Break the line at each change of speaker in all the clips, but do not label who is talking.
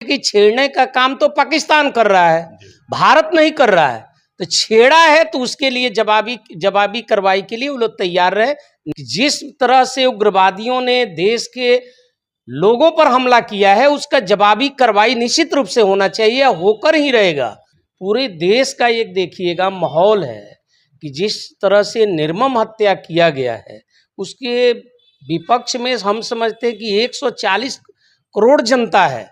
कि छेड़ने का काम तो पाकिस्तान कर रहा है, भारत नहीं कर रहा है। तो छेड़ा है तो उसके लिए जवाबी कार्रवाई के लिए वो लोग तैयार रहे। जिस तरह से उग्रवादियों ने देश के लोगों पर हमला किया है उसका जवाबी कार्रवाई निश्चित रूप से होना चाहिए, होकर ही रहेगा। पूरे देश का एक देखिएगा माहौल है कि जिस तरह से निर्मम हत्या किया गया है उसके विपक्ष में हम समझते हैं कि 140 करोड़ जनता है।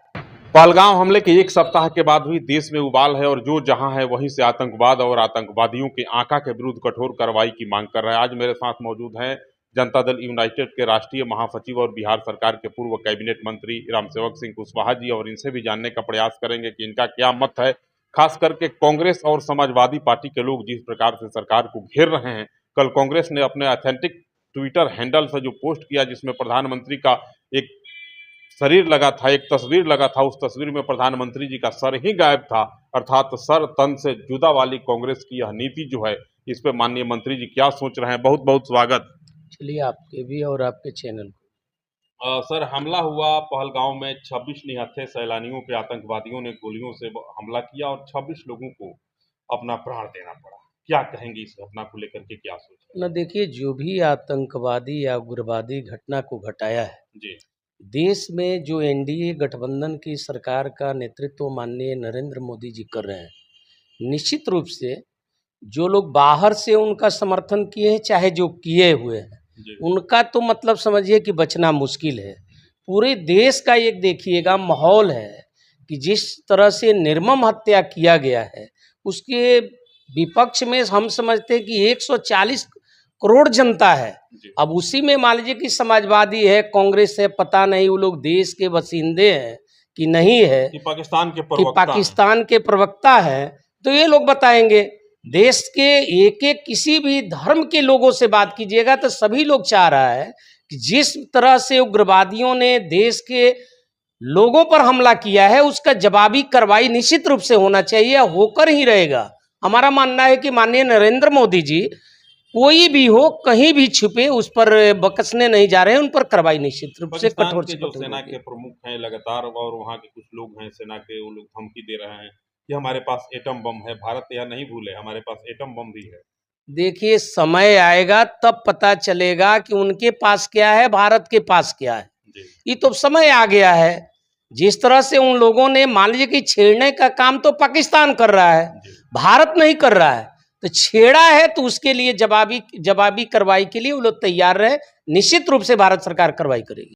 पहलगाम हमले के एक सप्ताह के बाद हुई देश में उबाल है और जो जहां है वहीं से आतंकवाद और आतंकवादियों के आका के विरुद्ध कठोर कार्रवाई की मांग कर रहा है। आज मेरे साथ मौजूद हैं जनता दल यूनाइटेड के राष्ट्रीय महासचिव और बिहार सरकार के पूर्व कैबिनेट मंत्री रामसेवक सिंह कुशवाहा जी, और इनसे भी जानने का प्रयास करेंगे कि इनका क्या मत है, खास करके कांग्रेस और समाजवादी पार्टी के लोग जिस प्रकार से सरकार को घेर रहे हैं। कल कांग्रेस ने अपने ऑथेंटिक ट्विटर हैंडल से जो पोस्ट किया जिसमें प्रधानमंत्री का एक शरीर लगा था, एक तस्वीर लगा था, उस तस्वीर में प्रधानमंत्री जी का सर ही गायब था, अर्थात सर तन से जुदा वाली कांग्रेस की यह नीति जो है, इस पे माननीय मंत्री जी क्या सोच रहे हैं। बहुत बहुत स्वागत।
चलिए आपके भी और आपके चैनल को।
सर, हमला हुआ पहलगाम में, 26 निहत्थे सैलानियों पे आतंकवादियों ने गोलियों से हमला किया और 26 लोगों को अपना प्राण देना पड़ा। क्या कहेंगे इस घटना को लेकर के, क्या सोच रहे हैं?
न देखिए, जो भी आतंकवादी या उग्रवादी घटना को घटाया है
जी,
देश में, जो एनडीए गठबंधन की सरकार का नेतृत्व माननीय नरेंद्र मोदी जी कर रहे हैं, निश्चित रूप से जो लोग बाहर से उनका समर्थन किए हैं चाहे जो किए हुए हैं उनका तो मतलब समझिए कि बचना मुश्किल है। पूरे देश का एक देखिएगा माहौल है कि जिस तरह से निर्मम हत्या किया गया है उसके विपक्ष में हम समझते हैं कि 140 करोड़ जनता है। अब उसी में मान लीजिए कि समाजवादी है, कांग्रेस है, पता नहीं वो लोग देश के बसिंदे हैं कि नहीं है,
कि पाकिस्तान
के प्रवक्ता है, तो ये लोग बताएंगे। देश के एक एक किसी भी धर्म के लोगों से बात कीजिएगा तो सभी लोग चाह रहा है कि जिस तरह से उग्रवादियों ने देश के लोगों पर हमला किया है उसका जवाबी कार्रवाई निश्चित रूप से होना चाहिए, होकर ही रहेगा। हमारा मानना है कि माननीय नरेंद्र मोदी जी कोई भी हो, कहीं भी छुपे, उस पर बकसने नहीं जा रहे हैं, उन पर कार्रवाई निश्चित रूप से कठोर से कठोर।
सेना के प्रमुख हैं लगातार, और वहाँ के कुछ लोग हैं सेना के, वो लोग धमकी दे रहे हैं कि हमारे पास एटम बम है, भारत यह नहीं भूले हमारे पास एटम बम भी है।
देखिए, समय आएगा तब पता चलेगा कि उनके पास क्या है, भारत के पास क्या है। ये तो समय आ गया है। जिस तरह से उन लोगों ने मान लीजिए कि छेड़ने का काम तो पाकिस्तान कर रहा है, भारत नहीं कर रहा है। तो छेड़ा है तो उसके लिए जवाबी कार्रवाई के लिए वो लोग तैयार रहे। निश्चित रूप से भारत सरकार कार्रवाई करेगी।